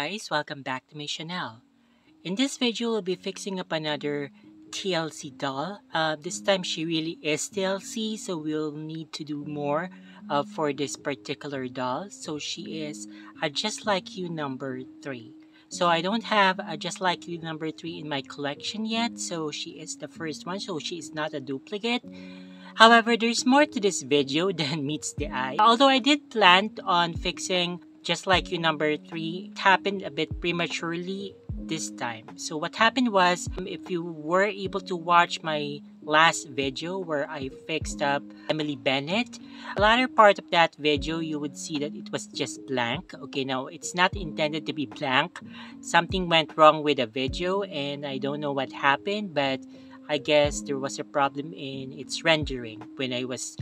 guys, welcome back to my channel. In this video, we'll be fixing up another TLC doll. This time she really is TLC, so we'll need to do more for this particular doll. So she is a Just Like You number 3. So I don't have a Just Like You number 3 in my collection yet, so she is the first one, so she is not a duplicate. However, there's more to this video than meets the eye. Although I did plan on fixing Just Like You number 3, it happened a bit prematurely this time. So what happened was, if you were able to watch my last video where I fixed up Emily Bennett, the latter part of that video you would see that it was just blank. Okay, now it's not intended to be blank. Something went wrong with the video and I don't know what happened, but I guess there was a problem in its rendering when I was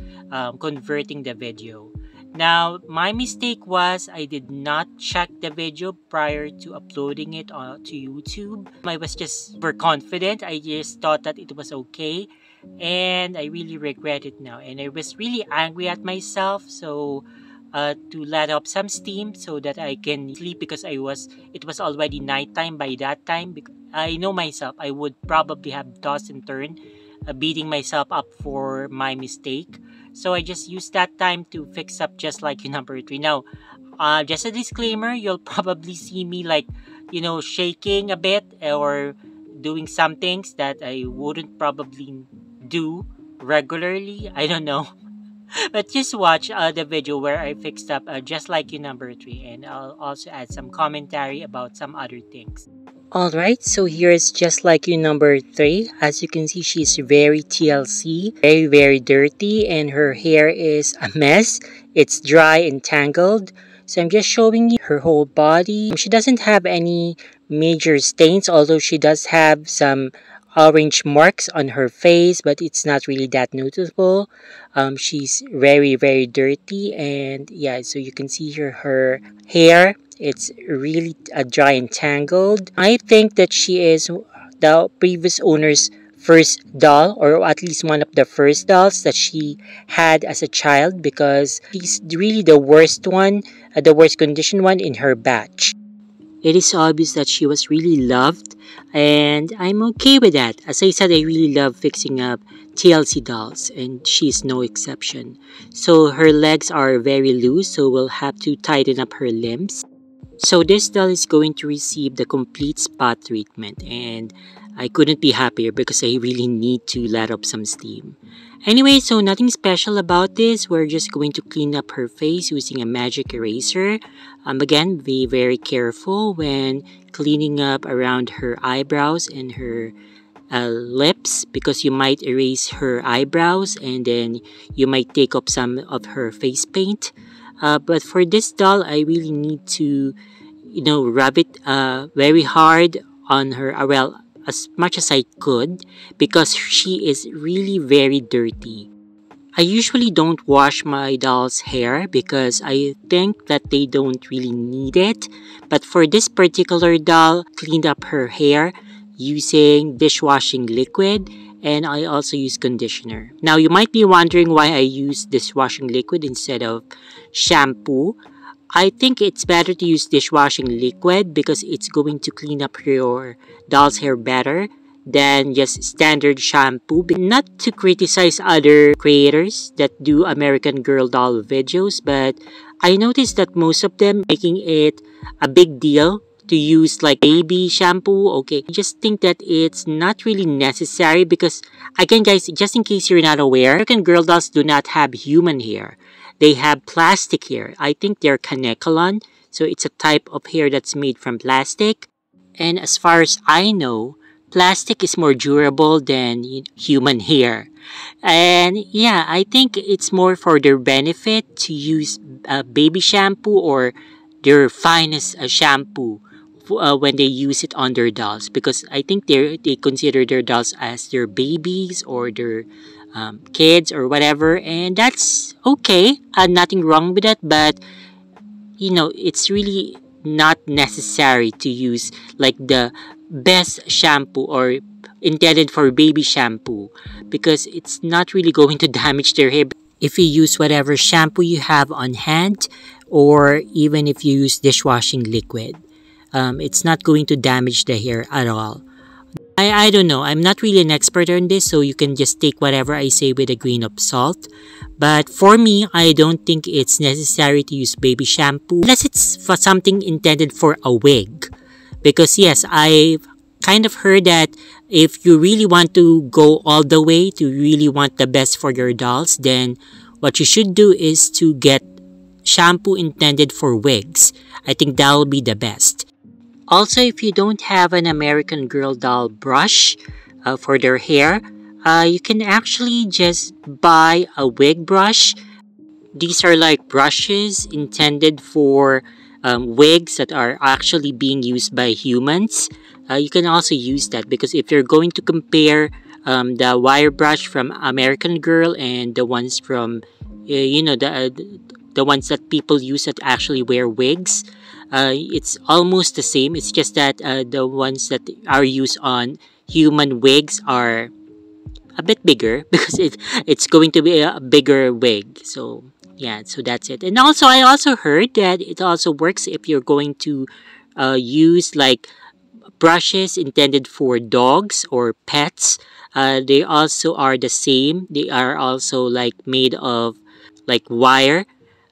converting the video. Now, my mistake was I did not check the video prior to uploading it to YouTube. I was just super confident. I just thought that it was okay. And I really regret it now. And I was really angry at myself. So, to let up some steam so that I can sleep because it was already nighttime by that time. I know myself, I would probably have tossed and turned, beating myself up for my mistake. So I just used that time to fix up Just Like You number 3. Now, just a disclaimer, you'll probably see me shaking a bit or doing some things that I wouldn't probably do regularly. I don't know. But just watch the video where I fixed up Just Like You number 3, and I'll also add some commentary about some other things. Alright, so here's Just Like You number 3. As you can see, she's very TLC, very dirty, and her hair is a mess. It's dry and tangled. So I'm just showing you her whole body. She doesn't have any major stains, although she does have some orange marks on her face, but it's not really that noticeable. She's very dirty, and yeah, so you can see her hair. It's really dry and tangled. I think that she is the previous owner's first doll, or at least one of the first dolls that she had as a child, because she's really the worst one, the worst condition one in her batch. It is obvious that she was really loved, and I'm okay with that. As I said, I really love fixing up TLC dolls, and she's no exception. So her legs are very loose, so we'll have to tighten up her limbs. So this doll is going to receive the complete spot treatment, and I couldn't be happier because I really need to let up some steam. Anyway, so nothing special about this. We're just going to clean up her face using a magic eraser. Again, be very careful when cleaning up around her eyebrows and her lips, because you might erase her eyebrows and then you might take up some of her face paint. But for this doll, I really need to, rub it very hard on her, well, as much as I could, because she is really very dirty. I usually don't wash my doll's hair because I think that they don't really need it. But for this particular doll, cleaned up her hair using dishwashing liquid, and I also use conditioner. Now, you might be wondering why I use dishwashing liquid instead of shampoo. I think it's better to use dishwashing liquid because it's going to clean up your doll's hair better than just standard shampoo. Not to criticize other creators that do American Girl doll videos, but I noticed that most of them making it a big deal to use like baby shampoo. Okay, I just think that it's not really necessary because, again guys, just in case you're not aware, American Girl dolls do not have human hair. They have plastic hair. I think they're Kanekalon, so it's a type of hair that's made from plastic. And as far as I know, plastic is more durable than human hair. And yeah, I think it's more for their benefit to use baby shampoo or their finest shampoo when they use it on their dolls, because I think they consider their dolls as their babies or their kids or whatever, and that's okay. Nothing wrong with that, but it's really not necessary to use like the best shampoo or intended for baby shampoo, because it's not really going to damage their hair if you use whatever shampoo you have on hand, or even if you use dishwashing liquid. It's not going to damage the hair at all. I don't know. I'm not really an expert on this, so you can just take whatever I say with a grain of salt. But for me, I don't think it's necessary to use baby shampoo unless it's for something intended for a wig. Because yes, I've kind of heard that if you really want to go all the way, to really want the best for your dolls, then what you should do is to get shampoo intended for wigs. I think that will be the best. Also, if you don't have an American Girl doll brush for their hair, you can actually just buy a wig brush. These are like brushes intended for wigs that are actually being used by humans. You can also use that because if you're going to compare the wire brush from American Girl and the ones from, the ones that people use that actually wear wigs, it's almost the same. It's just that the ones that are used on human wigs are a bit bigger because it's going to be a bigger wig. So yeah, so that's it. And also, I also heard that it also works if you're going to use like brushes intended for dogs or pets. They also are the same. They are also like made of like wire.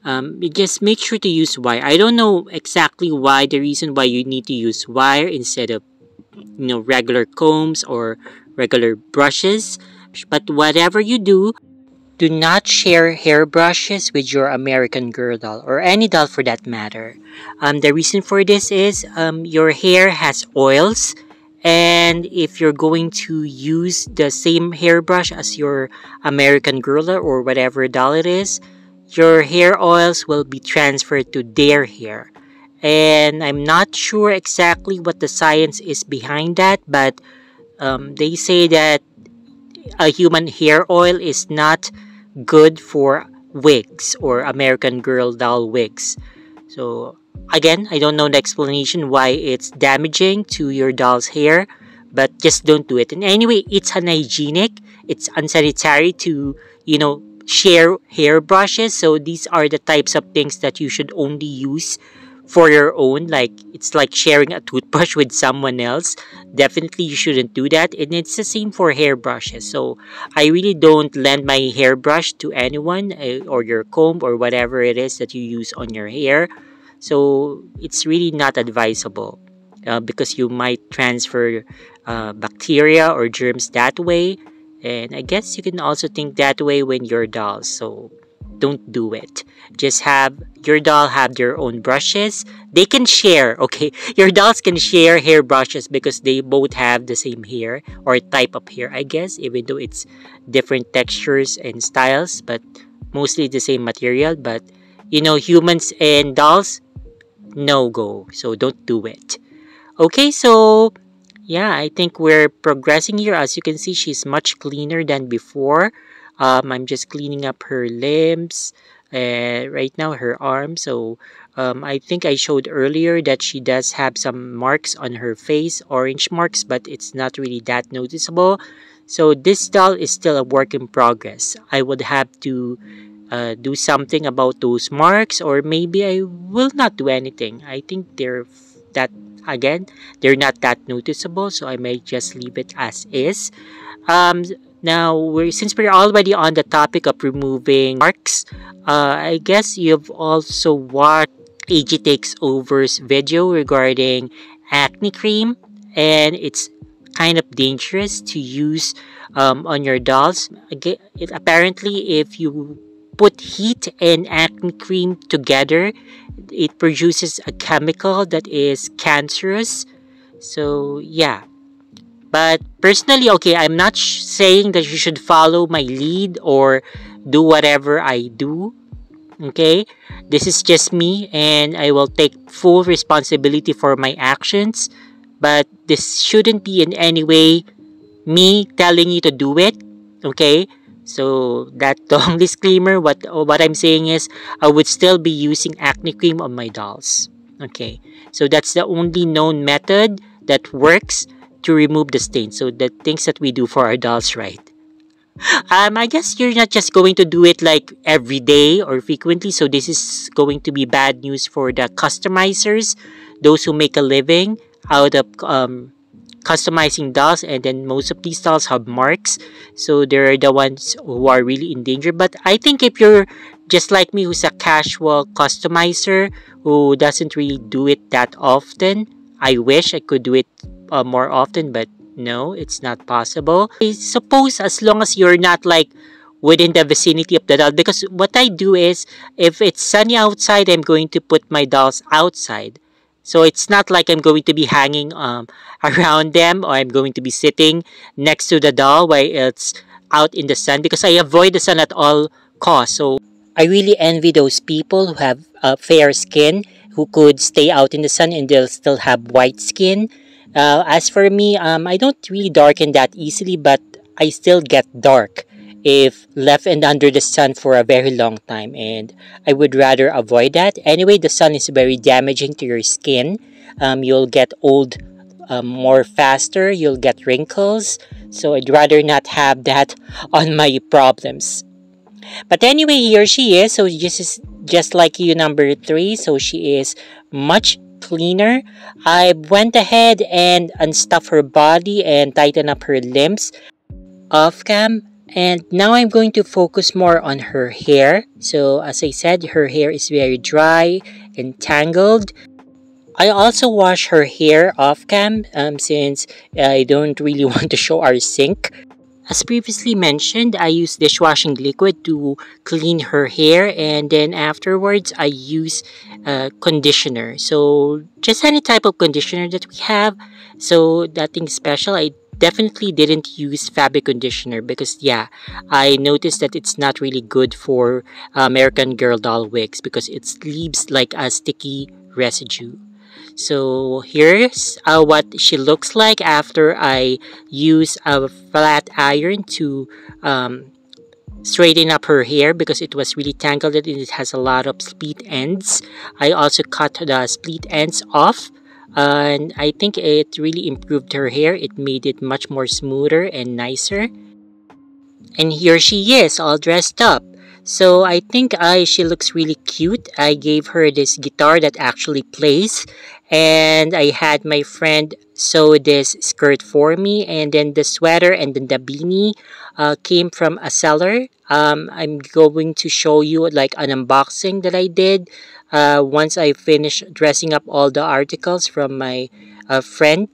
You just make sure to use wire. I don't know exactly why, the reason why you need to use wire instead of regular combs or regular brushes. But whatever you do not share hairbrushes with your American Girl doll or any doll for that matter. The reason for this is your hair has oils, and if you're going to use the same hairbrush as your American Girl doll or whatever doll it is, your hair oils will be transferred to their hair. And I'm not sure exactly what the science is behind that, but they say that a human hair oil is not good for wigs or American Girl doll wigs. So again, I don't know the explanation why it's damaging to your doll's hair, but just don't do it. And anyway, it's unhygienic. It's unsanitary to, share hair brushes. So these are the types of things that you should only use for your own. Like it's like sharing a toothbrush with someone else. Definitely you shouldn't do that. And it's the same for hairbrushes. So I really don't lend my hairbrush to anyone, or your comb or whatever it is that you use on your hair. So it's really not advisable because you might transfer bacteria or germs that way. And I guess you can also think that way when you're dolls. So don't do it. Just have your doll have their own brushes. They can share, okay? Your dolls can share hair brushes because they both have the same hair or type of hair, I guess, even though it's different textures and styles, but mostly the same material. But humans and dolls, no go. So don't do it. Okay, so yeah, I think we're progressing here. As you can see, she's much cleaner than before. I'm just cleaning up her limbs, right now her arms. So I think I showed earlier that she does have some marks on her face, orange marks, but it's not really that noticeable. So this doll is still a work in progress. I would have to do something about those marks, or maybe I will not do anything. I think that again, they're not that noticeable, so I may just leave it as is. Um, Now, since we're already on the topic of removing marks, I guess you've also watched AG Takes Over's video regarding acne cream, and it's kind of dangerous to use on your dolls. Again, apparently, if you put heat and acne cream together, it produces a chemical that is cancerous. So, yeah. But personally, okay, I'm not saying that you should follow my lead or do whatever I do. Okay? This is just me, and I will take full responsibility for my actions. But this shouldn't be in any way me telling you to do it. Okay? So that long disclaimer, what I'm saying is I would still be using acne cream on my dolls. Okay? So that's the only known method that works to remove the stain. So the things that we do for our dolls, right? I guess you're not just going to do it like every day or frequently. So this is going to be bad news for the customizers. those who make a living out of customizing dolls, and then most of these dolls have marks, so they're the ones who are really in danger. But I think if you're just like me, who's a casual customizer who doesn't really do it that often, I wish I could do it more often, but no, it's not possible. I suppose as long as you're not like within the vicinity of the doll, because what I do is if it's sunny outside, I'm going to put my dolls outside. So it's not like I'm going to be hanging around them, or I'm going to be sitting next to the doll while it's out in the sun, because I avoid the sun at all costs. So I really envy those people who have fair skin, who could stay out in the sun and they'll still have white skin. As for me, I don't really darken that easily, but I still get dark if left and under the sun for a very long time, and I would rather avoid that. Anyway, the sun is very damaging to your skin. You'll get old more faster, you'll get wrinkles, so I'd rather not have that on my problems. But anyway, here she is. So this is just like you, number 3. So she is much cleaner. I went ahead and unstuffed her body and tightened up her limbs off cam. And now I'm going to focus more on her hair. So as I said, her hair is very dry and tangled. I also wash her hair off cam since I don't really want to show our sink. As previously mentioned, I use dishwashing liquid to clean her hair, and then afterwards I use conditioner. So just any type of conditioner that we have. So nothing special. I definitely didn't use fabric conditioner because yeah, I noticed that it's not really good for American Girl doll wigs because it leaves like a sticky residue. So here's what she looks like after I use a flat iron to straighten up her hair because it was really tangled and it has a lot of split ends. I also cut the split ends off, and I think it really improved her hair. It made it much more smoother and nicer. And here she is, all dressed up. So I think she looks really cute. I gave her this guitar that actually plays, and I had my friend sew this skirt for me, and then the sweater and then the beanie came from a seller. I'm going to show you like an unboxing that I did once I finish dressing up all the articles from my friend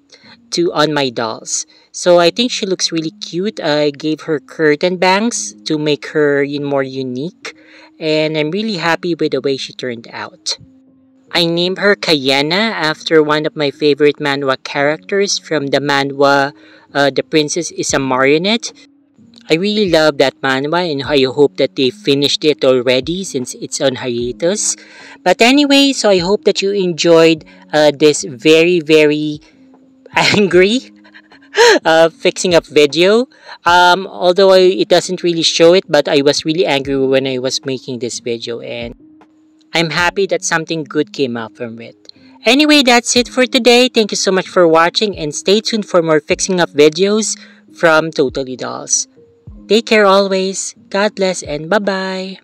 to on my dolls. So I think she looks really cute. I gave her curtain bangs to make her more unique, and I'm really happy with the way she turned out. I named her Kayena after one of my favorite manhwa characters from the manhwa The Princess is a Marionette. I really love that manhwa and I hope that they finished it already since it's on hiatus. But anyway, so I hope that you enjoyed this very, very angry fixing up video. Although it doesn't really show it, but I was really angry when I was making this video, and I'm happy that something good came out from it. Anyway, that's it for today. Thank you so much for watching, and stay tuned for more fixing up videos from Totally Dolls. Take care always. God bless and bye-bye.